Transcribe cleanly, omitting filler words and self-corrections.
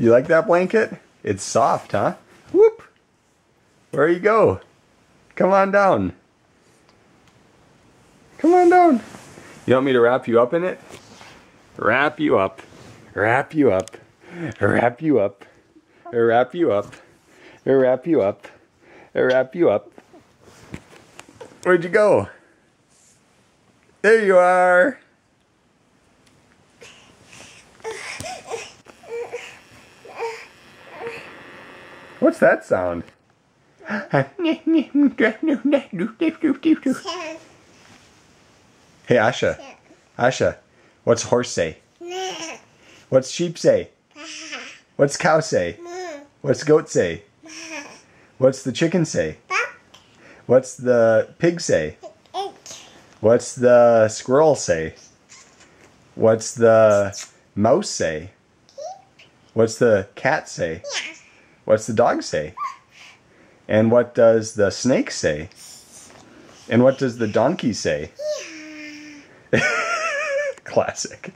You like that blanket? It's soft, huh? Whoop! Where you go? Come on down. Come on down. You want me to wrap you up in it? Wrap you up. Wrap you up. Wrap you up. Wrap you up. Wrap you up. Wrap you up. Where'd you go? There you are. What's that sound? Hey Asha. Asha, what's horse say? What's sheep say? What's cow say? What's goat say? What's the chicken say? What's the pig say? What's the squirrel say? What's the mouse say? What's the cat say? What's the dog say? And what does the snake say? And what does the donkey say? Classic.